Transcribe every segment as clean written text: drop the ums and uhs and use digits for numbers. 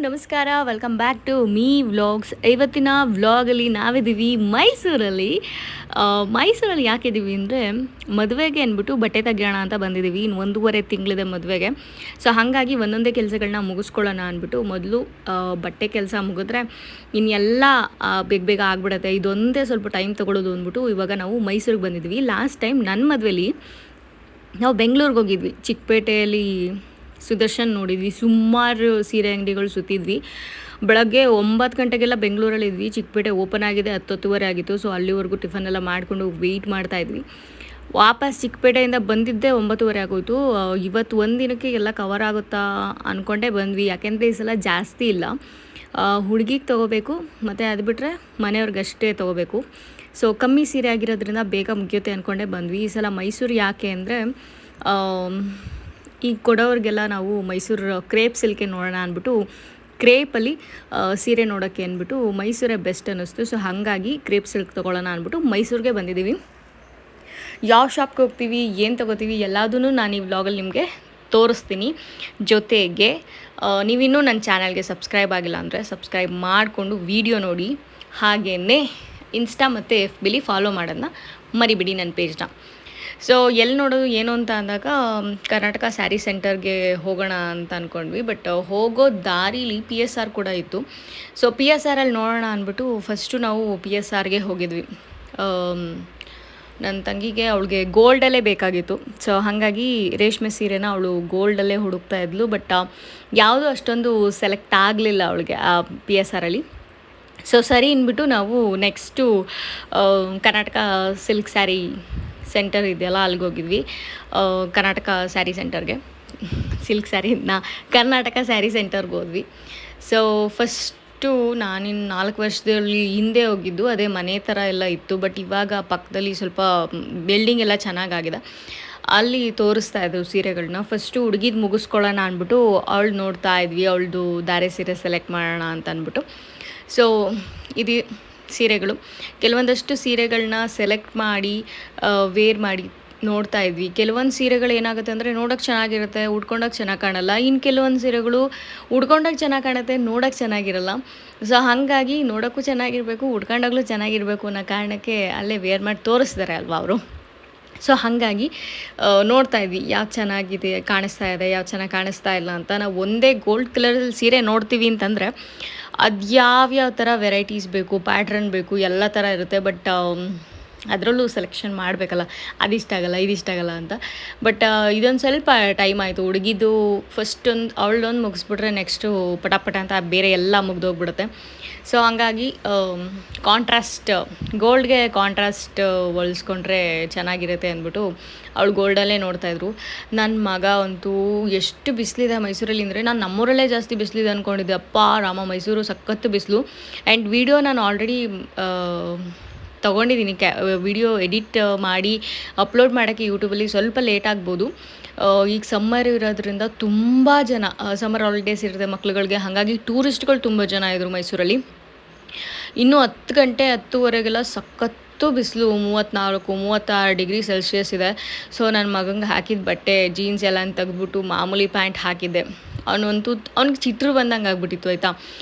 ನಮಸ್ಕಾರ, welcome back to me vlogs. ಇವತ್ತಿನ ವ್ಲಾಗಲ್ಲಿ ನಾವಿದ್ದೀವಿ ಮೈಸೂರಲ್ಲಿ. ಮೈಸೂರಲ್ಲಿ ಯಾಕಿದ್ದೀವಿ ಅಂದರೆ ಮದುವೆಗೆ ಅಂದ್ಬಿಟ್ಟು ಬಟ್ಟೆ ತೆಗಿಯೋಣ ಅಂತ ಬಂದಿದ್ದೀವಿ. ಇನ್ನು 1.5 ತಿಂಗಳಿದೆ ಮದುವೆಗೆ. ಸೊ ಹಾಗಾಗಿ ಒಂದೊಂದೇ ಕೆಲಸಗಳನ್ನ ಮುಗಿಸ್ಕೊಳ್ಳೋಣ ಅಂದ್ಬಿಟ್ಟು ಮೊದಲು ಬಟ್ಟೆ ಕೆಲಸ ಮುಗಿದ್ರೆ ಇನ್ನೆಲ್ಲ ಬೇಗ ಬೇಗ ಆಗ್ಬಿಡುತ್ತೆ. ಇದೊಂದೇ ಸ್ವಲ್ಪ ಟೈಮ್ ತೊಗೊಳ್ಳೋದು ಅಂದ್ಬಿಟ್ಟು ಇವಾಗ ನಾವು ಮೈಸೂರಿಗೆ ಬಂದಿದ್ವಿ. ಲಾಸ್ಟ್ ಟೈಮ್ ನನ್ನ ಮದುವೆಲಿ ನಾವು ಬೆಂಗಳೂರಿಗೆ ಹೋಗಿದ್ವಿ. ಚಿಕ್ಕಪೇಟೆಯಲ್ಲಿ ಸುದರ್ಶನ್ ನೋಡಿದ್ವಿ, ಸುಮಾರು ಸೀರೆ ಅಂಗಡಿಗಳು ಸುತ್ತಿದ್ವಿ. ಬೆಳಗ್ಗೆ 9 ಗಂಟೆಗೆಲ್ಲ ಬೆಂಗಳೂರಲ್ಲಿದ್ವಿ. ಚಿಕ್ಕಪೇಟೆ ಓಪನ್ ಆಗಿದೆ 10-10:30 ಆಗಿತ್ತು. ಸೊ ಅಲ್ಲಿವರೆಗೂ ಟಿಫನ್ ಎಲ್ಲ ಮಾಡಿಕೊಂಡು ವೆಯ್ಟ್ ಮಾಡ್ತಾಯಿದ್ವಿ. ವಾಪಸ್ ಚಿಕ್ಕಪೇಟೆಯಿಂದ ಬಂದಿದ್ದೆ 9:30 ಆಗೋಯ್ತು. ಇವತ್ತು ಒಂದು ದಿನಕ್ಕೆ ಎಲ್ಲ ಕವರ್ ಆಗುತ್ತಾ ಅಂದ್ಕೊಂಡೇ ಬಂದ್ವಿ. ಯಾಕೆಂದರೆ ಈ ಸಲ ಜಾಸ್ತಿ ಇಲ್ಲ. ಹುಡುಗಿಗೆ ತೊಗೋಬೇಕು ಮತ್ತು ಅದು ಬಿಟ್ಟರೆ ಮನೆಯವ್ರಿಗಷ್ಟೇ ತೊಗೋಬೇಕು. ಸೊ ಕಮ್ಮಿ ಸೀರೆ ಆಗಿರೋದ್ರಿಂದ ಬೇಗ ಮುಗಿಯುತ್ತೆ ಅಂದ್ಕೊಂಡೇ ಬಂದ್ವಿ. ಈ ಸಲ ಮೈಸೂರು ಯಾಕೆ ಅಂದರೆ ಈಗ ಕೊಡೋರಿಗೆಲ್ಲ ನಾವು ಮೈಸೂರು ಕ್ರೇಪ್ ಸಿಲ್ಕೆ ನೋಡೋಣ ಅಂದ್ಬಿಟ್ಟು ಕ್ರೇಪಲ್ಲಿ ಸೀರೆ ನೋಡೋಕ್ಕೆ ಅಂದ್ಬಿಟ್ಟು ಮೈಸೂರೇ ಬೆಸ್ಟ್ ಅನ್ನಿಸ್ತು. ಸೊ ಹಾಗಾಗಿ ಕ್ರೇಪ್ ಸಿಲ್ಕ್ ತೊಗೊಳ್ಳೋಣ ಅಂದ್ಬಿಟ್ಟು ಮೈಸೂರಿಗೆ ಬಂದಿದ್ದೀವಿ. ಯಾವ ಶಾಪ್ಗೆ ಹೋಗ್ತೀವಿ, ಏನು ತೊಗೋತೀವಿ ಎಲ್ಲದೂ ನಾನು ಈ ವ್ಲಾಗಲ್ಲಿ ನಿಮಗೆ ತೋರಿಸ್ತೀನಿ. ಜೊತೆಗೆ ನೀವಿನ್ನೂ ನನ್ನ ಚಾನಲ್ಗೆ ಸಬ್ಸ್ಕ್ರೈಬ್ ಆಗಿಲ್ಲ ಅಂದರೆ ಸಬ್ಸ್ಕ್ರೈಬ್ ಮಾಡಿಕೊಂಡು ವಿಡಿಯೋ ನೋಡಿ. ಹಾಗೆಯೇ ಇನ್ಸ್ಟಾ ಮತ್ತು FBಲಿ ಫಾಲೋ ಮಾಡೋದನ್ನ ಮರಿಬಿಡಿ ನನ್ನ ಪೇಜ್ನ. ಸೊ ಎಲ್ಲಿ ನೋಡೋದು ಏನು ಅಂತ ಅಂದಾಗ ಕರ್ನಾಟಕ ಸ್ಯಾರಿ ಸೆಂಟರ್ಗೆ ಹೋಗೋಣ ಅಂತ ಅಂದ್ಕೊಂಡ್ವಿ. ಬಟ್ ಹೋಗೋ ದಾರಿಲಿ PSR ಕೂಡ ಇತ್ತು. ಸೊ PSRಲ್ಲಿ ನೋಡೋಣ ಅಂದ್ಬಿಟ್ಟು ಫಸ್ಟು ನಾವು PSRಗೆ ಹೋಗಿದ್ವಿ. ನನ್ನ ತಂಗಿಗೆ ಅವಳಿಗೆ ಗೋಲ್ಡಲ್ಲೇ ಬೇಕಾಗಿತ್ತು. ಸೊ ಹಾಗಾಗಿ ರೇಷ್ಮೆ ಸೀರೆನ ಅವಳು ಗೋಲ್ಡಲ್ಲೇ ಹುಡುಕ್ತಾ ಇದ್ಲು. ಬಟ್ ಯಾವುದೂ ಅಷ್ಟೊಂದು ಸೆಲೆಕ್ಟ್ ಆಗಲಿಲ್ಲ ಅವಳಿಗೆ ಆ PSRಲ್ಲಿ. ಸೊ ಸರಿ ಅಂದ್ಬಿಟ್ಟು ನಾವು next Karnataka silk sari centre ಇದೆಯಲ್ಲ ಅಲ್ಲಿಗೆ ಹೋಗಿದ್ವಿ. ಕರ್ನಾಟಕ ಸ್ಯಾರಿ ಸೆಂಟರ್ಗೆ, ಸಿಲ್ಕ್ ಸ್ಯಾರಿನ ಕರ್ನಾಟಕ ಸ್ಯಾರಿ ಸೆಂಟರ್ಗೆ ಹೋದ್ವಿ. ಸೊ ಫಸ್ಟು ನಾನಿನ್ನು 4 ವರ್ಷದಲ್ಲಿ ಹಿಂದೆ ಹೋಗಿದ್ದು. ಅದೇ ಮನೆ ಥರ ಎಲ್ಲ ಇತ್ತು. ಬಟ್ ಇವಾಗ ಪಕ್ಕದಲ್ಲಿ ಸ್ವಲ್ಪ ಬಿಲ್ಡಿಂಗ್ ಎಲ್ಲ ಚೆನ್ನಾಗಾಗಿದೆ. ಅಲ್ಲಿ ತೋರಿಸ್ತಾ ಇದ್ರು ಸೀರೆಗಳನ್ನ. ಫಸ್ಟು ಹುಡುಗಿದು ಮುಗಿಸ್ಕೊಳ್ಳೋಣ ಅಂದ್ಬಿಟ್ಟು ಅವಳು ನೋಡ್ತಾ ಇದ್ವಿ. ಅವಳದು ಧಾರೆ ಸೀರೆ ಸೆಲೆಕ್ಟ್ ಮಾಡೋಣ ಅಂತ ಅಂದ್ಬಿಟ್ಟು. ಸೊ ಇದು ಸೀರೆಗಳು, ಕೆಲವೊಂದಷ್ಟು ಸೀರೆಗಳನ್ನ ಸೆಲೆಕ್ಟ್ ಮಾಡಿ ವೇರ್ ಮಾಡಿ ನೋಡ್ತಾ ಇದ್ವಿ. ಕೆಲವೊಂದು ಸೀರೆಗಳು ಏನಾಗುತ್ತೆ ಅಂದರೆ ನೋಡೋಕ್ಕೆ ಚೆನ್ನಾಗಿರುತ್ತೆ, ಉಟ್ಕೊಂಡೋಗಿ ಚೆನ್ನಾಗಿ ಕಾಣಲ್ಲ. ಇನ್ನು ಕೆಲವೊಂದು ಸೀರೆಗಳು ಉಟ್ಕೊಂಡೋಗಿ ಚೆನ್ನಾಗಿ ಕಾಣುತ್ತೆ, ನೋಡೋಕ್ಕೆ ಚೆನ್ನಾಗಿರಲ್ಲ. ಸೊ ಹಾಗಾಗಿ ನೋಡೋಕ್ಕೂ ಚೆನ್ನಾಗಿರಬೇಕು, ಉಟ್ಕೊಂಡಾಗಲೂ ಚೆನ್ನಾಗಿರಬೇಕು ಅನ್ನೋ ಕಾರಣಕ್ಕೆ ಅಲ್ಲೇ ವೇರ್ ಮಾಡಿ ತೋರಿಸ್ತಾರೆ ಅಲ್ವಾ ಅವರು. ಸೊ ಹಾಗಾಗಿ ನೋಡ್ತಾ ಇದ್ವಿ ಯಾವ್ದು ಚೆನ್ನಾಗಿದೆ ಕಾಣಿಸ್ತಾ ಇದೆ, ಯಾವ್ದು ಚೆನ್ನಾಗಿ ಕಾಣಿಸ್ತಾ ಇಲ್ಲ ಅಂತ. ನಾವು ಒಂದೇ ಗೋಲ್ಡ್ ಕಲರಲ್ಲಿ ಸೀರೆ ನೋಡ್ತೀವಿ ಅಂತಂದರೆ ಅದು ಯಾವ್ಯಾವ ಥರ ವೆರೈಟೀಸ್ ಬೇಕು, ಪ್ಯಾಟ್ರನ್ ಬೇಕು, ಎಲ್ಲ ಥರ ಇರುತ್ತೆ. ಬಟ್ ಅದರಲ್ಲೂ ಸೆಲೆಕ್ಷನ್ ಮಾಡಬೇಕಲ್ಲ, ಅದಿಷ್ಟ ಆಗಲ್ಲ ಇದಿಷ್ಟ ಆಗಲ್ಲ ಅಂತ. ಬಟ್ ಇದೊಂದು ಸ್ವಲ್ಪ ಟೈಮ್ ಆಯಿತು. ಹುಡುಗಿದು ಫಸ್ಟ್ ಅವಳೊಂದು ಮುಗಿಸ್ಬಿಟ್ರೆ ನೆಕ್ಸ್ಟು ಪಟಾಪಟ ಅಂತ ಬೇರೆ ಎಲ್ಲ ಮುಗ್ದೋಗ್ಬಿಡುತ್ತೆ. ಸೊ ಹಂಗಾಗಿ ಕಾಂಟ್ರಾಸ್ಟ್ ಗೋಲ್ಡ್ಗೆ ಕಾಂಟ್ರಾಸ್ಟ್ ಹೊಲಿಸ್ಕೊಂಡ್ರೆ ಚೆನ್ನಾಗಿರುತ್ತೆ ಅಂದ್ಬಿಟ್ಟು ಅವಳು ಗೋಲ್ಡಲ್ಲೇ ನೋಡ್ತಾಯಿದ್ರು. ನನ್ನ ಮಗ ಅಂತೂ ಎಷ್ಟು ಬಿಸಿಲಿದೆ ಮೈಸೂರಲ್ಲಿ ಅಂದರೆ, ನಾನು ನಮ್ಮೂರಲ್ಲೇ ಜಾಸ್ತಿ ಬಿಸಿಲಿದೆ ಅಂದ್ಕೊಂಡಿದ್ದೆ. ಅಪ್ಪ ರಾಮ, ಮೈಸೂರು ಸಖತ್ತು ಬಿಸಿಲು. ಆ್ಯಂಡ್ ವಿಡಿಯೋ ನಾನು ಆಲ್ರೆಡಿ ತೊಗೊಂಡಿದ್ದೀನಿ. ವಿಡಿಯೋ ಎಡಿಟ್ ಮಾಡಿ ಅಪ್ಲೋಡ್ ಮಾಡೋಕ್ಕೆ ಯೂಟ್ಯೂಬಲ್ಲಿ ಸ್ವಲ್ಪ ಲೇಟ್ ಆಗ್ಬೋದು. ಈಗ ಸಮ್ಮರ್ ಇರೋದ್ರಿಂದ ತುಂಬ ಜನ, ಸಮ್ಮರ್ ಹಾಲಿಡೇಸ್ ಇರುತ್ತೆ ಮಕ್ಳುಗಳಿಗೆ, ಹಾಗಾಗಿ ಟೂರಿಸ್ಟ್ಗಳು ತುಂಬ ಜನ ಇದ್ದರು ಮೈಸೂರಲ್ಲಿ. ಇನ್ನೂ 10 ಗಂಟೆ 10:30ಗೆಲ್ಲ ಸಖತ್ತು ಬಿಸಿಲು, 34-36 ಡಿಗ್ರಿ ಸೆಲ್ಸಿಯಸ್ ಇದೆ. ಸೊ ನನ್ನ ಮಗಂಗೆ ಹಾಕಿದ ಬಟ್ಟೆ ಜೀನ್ಸ್ ಎಲ್ಲ ತೆಗೆದ್ಬಿಟ್ಟು ಮಾಮೂಲಿ ಪ್ಯಾಂಟ್ ಹಾಕಿದ್ದೆ. ಅವ್ನಿಗೆ ಚಿತ್ರ ಬಂದಂಗೆ ಆಗ್ಬಿಟ್ಟಿತ್ತು ಆಯಿತಾ,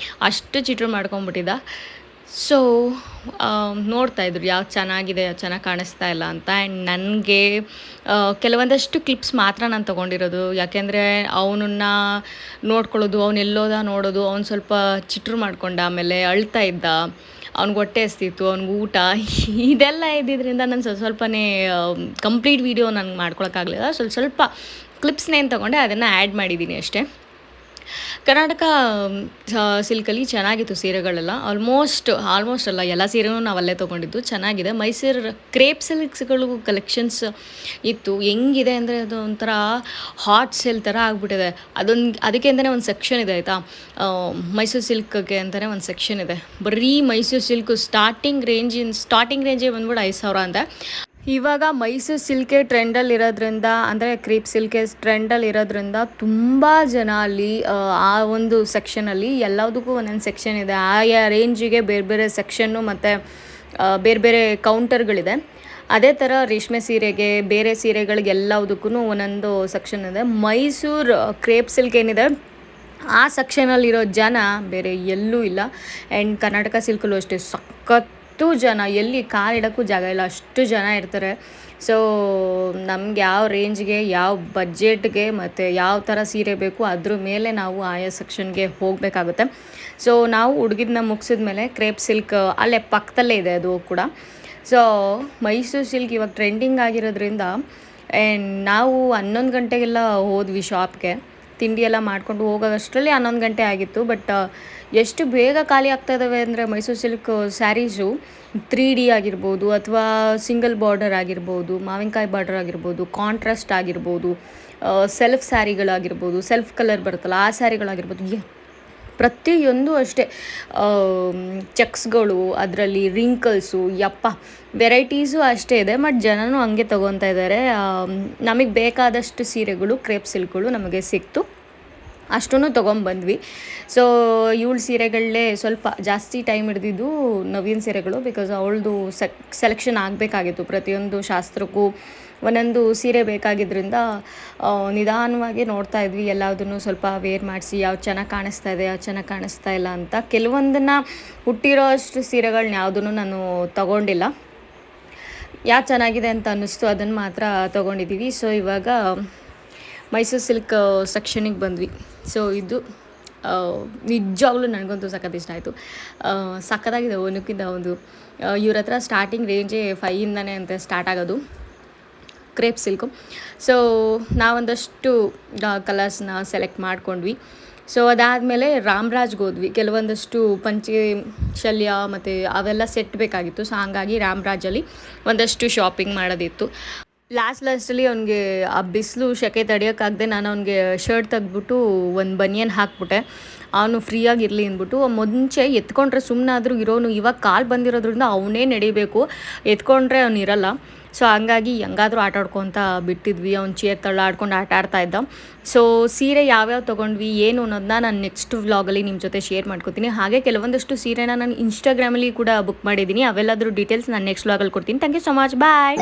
ಅಷ್ಟು ಚಿತ್ರ ಮಾಡ್ಕೊಂಬಿಟ್ಟಿದ್ದ. ಸೊ ನೋಡ್ತಾಯಿದ್ರು ಯಾವ್ದು ಚೆನ್ನಾಗಿದೆ, ಯಾವ್ದು ಚೆನ್ನಾಗಿ ಕಾಣಿಸ್ತಾ ಇಲ್ಲ ಅಂತ. ಆ್ಯಂಡ್ ನನಗೆ ಕೆಲವೊಂದಷ್ಟು ಕ್ಲಿಪ್ಸ್ ಮಾತ್ರ ನಾನು ತೊಗೊಂಡಿರೋದು. ಯಾಕೆಂದರೆ ಅವನನ್ನು ನೋಡ್ಕೊಳ್ಳೋದು, ಅವನೆಲ್ಲೋದ ನೋಡೋದು, ಅವ್ನು ಸ್ವಲ್ಪ ಚಿಟ್ರು ಮಾಡ್ಕೊಂಡ, ಆಮೇಲೆ ಅಳ್ತಾ ಇದ್ದ, ಅವ್ನಿಗೆ ಹೊಟ್ಟೆ ಹಸ್ತಿತ್ತು, ಅವ್ನಿಗೆ ಊಟ ಇದೆಲ್ಲ ಇದ್ದಿದ್ದರಿಂದ ನಾನು ಸ್ವಲ್ಪನೇ ಕಂಪ್ಲೀಟ್ ವೀಡಿಯೋ ನನಗೆ ಮಾಡ್ಕೊಳಕ್ಕಾಗಲಿಲ್ಲ. ಸ್ವಲ್ಪ ಕ್ಲಿಪ್ಸ್ನೇನು ತೊಗೊಂಡೆ, ಅದನ್ನು ಆ್ಯಡ್ ಮಾಡಿದ್ದೀನಿ ಅಷ್ಟೇ. ಕರ್ನಾಟಕ ಸಿಲ್ಕಲ್ಲಿ ಚೆನ್ನಾಗಿತ್ತು ಸೀರೆಗಳೆಲ್ಲ. ಆಲ್ಮೋಸ್ಟ್ ಅಲ್ಲ, ಎಲ್ಲ ಸೀರೆನೂ ನಾವು ಅಲ್ಲೇ ತೊಗೊಂಡಿದ್ದು. ಚೆನ್ನಾಗಿದೆ. ಮೈಸೂರು ಕ್ರೇಪ್ ಸಿಲ್ಕ್ಸ್ಗಳು ಕಲೆಕ್ಷನ್ಸ್ ಇತ್ತು. ಹೆಂಗಿದೆ ಅಂದರೆ ಅದು ಒಂಥರ ಹಾಟ್ ಸೇಲ್ ಥರ ಆಗಿಬಿಟ್ಟಿದೆ. ಅದಕ್ಕೆ ಅಂತಲೇ ಒಂದು ಸೆಕ್ಷನ್ ಇದೆ ಆಯಿತಾ. ಮೈಸೂರು ಸಿಲ್ಕ್ಗೆ ಅಂತಲೇ ಒಂದು ಸೆಕ್ಷನ್ ಇದೆ. ಬರೀ ಮೈಸೂರು ಸಿಲ್ಕು ಸ್ಟಾರ್ಟಿಂಗ್ ರೇಂಜೇ ಬಂದ್ಬಿಟ್ಟು 5,000 ಅಂತೆ. ಇವಾಗ ಮೈಸೂರು ಸಿಲ್ಕೆ ಟ್ರೆಂಡಲ್ಲಿರೋದ್ರಿಂದ, ಅಂದರೆ ಕ್ರೇಪ್ ಸಿಲ್ಕೆ ಟ್ರೆಂಡಲ್ಲಿರೋದ್ರಿಂದ ತುಂಬ ಜನ ಅಲ್ಲಿ ಆ ಒಂದು ಸೆಕ್ಷನಲ್ಲಿ ಎಲ್ಲದಕ್ಕೂ ಒಂದೊಂದು ಸೆಕ್ಷನ್ ಇದೆ. ಆಯಾ ರೇಂಜಿಗೆ ಬೇರೆ ಬೇರೆ ಸೆಕ್ಷನ್ನು ಮತ್ತು ಬೇರೆ ಬೇರೆ ಕೌಂಟರ್ಗಳಿದೆ. ಅದೇ ಥರ ರೇಷ್ಮೆ ಸೀರೆಗೆ, ಬೇರೆ ಸೀರೆಗಳಿಗೆ ಎಲ್ಲದಕ್ಕೂ ಒಂದೊಂದು ಸೆಕ್ಷನ್ ಇದೆ. ಮೈಸೂರು ಕ್ರೇಪ್ ಸಿಲ್ಕ್ ಏನಿದೆ ಆ ಸೆಕ್ಷನಲ್ಲಿರೋ ಜನ ಬೇರೆ ಎಲ್ಲೂ ಇಲ್ಲ. ಆ್ಯಂಡ್ ಕರ್ನಾಟಕ ಸಿಲ್ಕಲ್ಲೂ ಅಷ್ಟೇ ಸಖತ್ತು ಜನ, ಎಲ್ಲಿ ಕಾಲಿಡೋಕ್ಕೂ ಜಾಗ ಇಲ್ಲ, ಅಷ್ಟು ಜನ ಇರ್ತಾರೆ. ಸೊ ನಮ್ಗೆ ಯಾವ ರೇಂಜ್ಗೆ, ಯಾವ ಬಜೆಟ್ಗೆ ಮತ್ತು ಯಾವ ಥರ ಸೀರೆ ಬೇಕು ಅದ್ರ ಮೇಲೆ ನಾವು ಆಯಾ ಸೆಕ್ಷನ್ಗೆ ಹೋಗಬೇಕಾಗುತ್ತೆ. ಸೊ ನಾವು ಹುಡುಗಿದನ್ನ ಮುಗಿಸಿದ ಮೇಲೆ ಕ್ರೇಪ್ ಸಿಲ್ಕ್ ಅಲ್ಲೇ ಪಕ್ಕದಲ್ಲೇ ಇದೆ ಅದು ಕೂಡ. ಸೊ ಮೈಸೂರು ಸಿಲ್ಕ್ ಇವಾಗ ಟ್ರೆಂಡಿಂಗ್ ಆಗಿರೋದ್ರಿಂದ ಆ್ಯಂಡ್ ನಾವು 11 ಗಂಟೆಗೆಲ್ಲ ಹೋದ್ವಿ ಶಾಪ್ಗೆ. ತಿಂಡಿ ಎಲ್ಲ ಮಾಡ್ಕೊಂಡು ಹೋಗೋಷ್ಟರಲ್ಲಿ 11 ಗಂಟೆ ಆಗಿತ್ತು. ಬಟ್ ಎಷ್ಟು ಬೇಗ ಖಾಲಿ ಆಗ್ತಾ ಇದ್ದಾವೆ ಅಂದರೆ ಮೈಸೂರು ಸಿಲ್ಕ್ ಸ್ಯಾರೀಸು 3D ಆಗಿರ್ಬೋದು, ಅಥವಾ ಸಿಂಗಲ್ ಬಾರ್ಡರ್ ಆಗಿರ್ಬೋದು, ಮಾವಿನಕಾಯಿ ಬಾರ್ಡರ್ ಆಗಿರ್ಬೋದು, ಕಾಂಟ್ರಾಸ್ಟ್ ಆಗಿರ್ಬೋದು, ಸೆಲ್ಫ್ ಸ್ಯಾರಿಗಳಾಗಿರ್ಬೋದು, ಸೆಲ್ಫ್ ಕಲರ್ ಬರುತ್ತಲ್ಲ ಆ ಸ್ಯಾರಿಗಳಾಗಿರ್ಬೋದು, ಪ್ರತಿಯೊಂದು ಅಷ್ಟೇ. ಚೆಕ್ಸ್ಗಳು, ಅದರಲ್ಲಿ ರಿಂಕಲ್ಸು, ಯಪ್ಪ ವೆರೈಟೀಸು ಅಷ್ಟೇ ಇದೆ. ಬಟ್ ಜನನೂ ಹಂಗೆ ತೊಗೊತಾ ಇದ್ದಾರೆ. ನಮಗೆ ಬೇಕಾದಷ್ಟು ಸೀರೆಗಳು, ಕ್ರೇಪ್ ಸಿಲ್ಕ್ಗಳು ನಮಗೆ ಸಿಕ್ತು, ಅಷ್ಟೂ ತೊಗೊಂಬಂದ್ವಿ. ಸೊ ಇವಳ ಸೀರೆಗಳಲ್ಲೇ ಸ್ವಲ್ಪ ಜಾಸ್ತಿ ಟೈಮ್ ಹಿಡ್ದಿದ್ದು ನವೀನ್ ಸೀರೆಗಳು, ಬಿಕಾಸ್ ಅವಳದು ಸೆಲೆಕ್ಷನ್ ಆಗಬೇಕಾಗಿತ್ತು. ಪ್ರತಿಯೊಂದು ಶಾಸ್ತ್ರಕ್ಕೂ ಒಂದೊಂದು ಸೀರೆ ಬೇಕಾಗಿದ್ದರಿಂದ ನಿಧಾನವಾಗಿ ನೋಡ್ತಾ ಇದ್ವಿ. ಎಲ್ಲದನ್ನು ಸ್ವಲ್ಪ ವೇರ್ ಮಾಡಿಸಿ ಯಾವ್ದು ಚೆನ್ನಾಗಿ ಕಾಣಿಸ್ತಾ ಇದೆ, ಯಾವ್ದು ಚೆನ್ನಾಗಿ ಕಾಣಿಸ್ತಾ ಇಲ್ಲ ಅಂತ. ಕೆಲವೊಂದನ್ನು ಹುಟ್ಟಿರೋ ಅಷ್ಟು ಸೀರೆಗಳನ್ನ ಯಾವುದೂ ನಾನು ತೊಗೊಂಡಿಲ್ಲ. ಯಾವ್ದು ಚೆನ್ನಾಗಿದೆ ಅಂತ ಅನ್ನಿಸ್ತು ಅದನ್ನು ಮಾತ್ರ ತೊಗೊಂಡಿದ್ದೀವಿ. ಸೊ ಇವಾಗ ಮೈಸೂರು ಸಿಲ್ಕ್ ಸೆಕ್ಷನಿಗೆ ಬಂದ್ವಿ. ಸೊ ಇದು ನಿಜವಾಗ್ಲೂ ನನಗಂತೂ ಸಖತ್ ಇಷ್ಟ ಆಯಿತು. ಸಖತ್ತಾಗಿದೆ ಒಂದಕ್ಕಿಂತ ಒಂದು. ಇವ್ರ ಹತ್ರ ಸ್ಟಾರ್ಟಿಂಗ್ ರೇಂಜೇ 5ಇಂದನೇ ಅಂತ ಸ್ಟಾರ್ಟ್ ಆಗೋದು ಕ್ರೇಪ್ ಸಿಲ್ಕು. ಸೊ ನಾವೊಂದಷ್ಟು ಕಲರ್ಸ್ನ ಸೆಲೆಕ್ಟ್ ಮಾಡ್ಕೊಂಡ್ವಿ. ಸೊ ಅದಾದಮೇಲೆ ರಾಮರಾಜ್ಗೆ ಹೋದ್ವಿ. ಕೆಲವೊಂದಷ್ಟು ಪಂಚೆ ಶಲ್ಯ ಮತ್ತು ಅವೆಲ್ಲ ಸೆಟ್ ಬೇಕಾಗಿತ್ತು. ಸೊ ಹಾಗಾಗಿ ರಾಮರಾಜಲ್ಲಿ ಒಂದಷ್ಟು ಶಾಪಿಂಗ್ ಮಾಡೋದಿತ್ತು. ಲಾಸ್ಟಲ್ಲಿ ಅವ್ನಿಗೆ ಆ ಬಿಸಿಲು ಸೆಕೆ ತಡೆಯೋಕ್ಕಾಗದೆ ನಾನು ಅವ್ನಿಗೆ ಶರ್ಟ್ ತೆಗೆದ್ಬಿಟ್ಟು ಒಂದು ಬನಿಯನ್ ಹಾಕ್ಬಿಟ್ಟೆ. ಅವನು ಫ್ರೀಯಾಗಿರಲಿ ಅಂದ್ಬಿಟ್ಟು. ಮುಂಚೆ ಎತ್ಕೊಂಡ್ರೆ ಸುಮ್ಮನಾದರೂ ಇರೋನು, ಇವಾಗ ಕಾಲು ಬಂದಿರೋದ್ರಿಂದ ಅವನೇ ನಡಿಬೇಕು, ಎತ್ಕೊಂಡ್ರೆ ಅವ್ನು ಇರಲ್ಲ. ಸೊ ಹಂಗಾಗಿ ಹೆಂಗಾದರೂ ಆಟಾಡ್ಕೊತ ಬಿಟ್ಟಿದ್ವಿ. ಅವ್ನು ಚೇರ್ ತಳ್ಳಾಡ್ಕೊಂಡು ಆಟ ಇದ್ದ. ಸೊ ಸೀರೆ ಯಾವ್ಯಾವ ತೊಗೊಂಡ್ವಿ ಏನು ಅನ್ನೋದನ್ನ ನಾನು ನೆಕ್ಸ್ಟ್ ವ್ಲಾಗಲ್ಲಿ ನಿಮ್ಮ ಜೊತೆ ಶೇರ್ ಮಾಡ್ಕೊತೀನಿ. ಹಾಗೆ ಕೆಲವೊಂದಷ್ಟು ಸೀರೆನ ನಾನು ಇನ್ಸ್ಟಾಗ್ರಾಮಲ್ಲಿ ಕೂಡ ಬುಕ್ ಮಾಡಿದ್ದೀನಿ. ಅವೆಲ್ಲದ್ರ ಡೀಟೇಲ್ಸ್ ನಾನು ನೆಕ್ಸ್ಟ್ ವ್ಲಾಗಲ್ಲಿ ಕೊಡ್ತೀನಿ. Thank you so much, bye.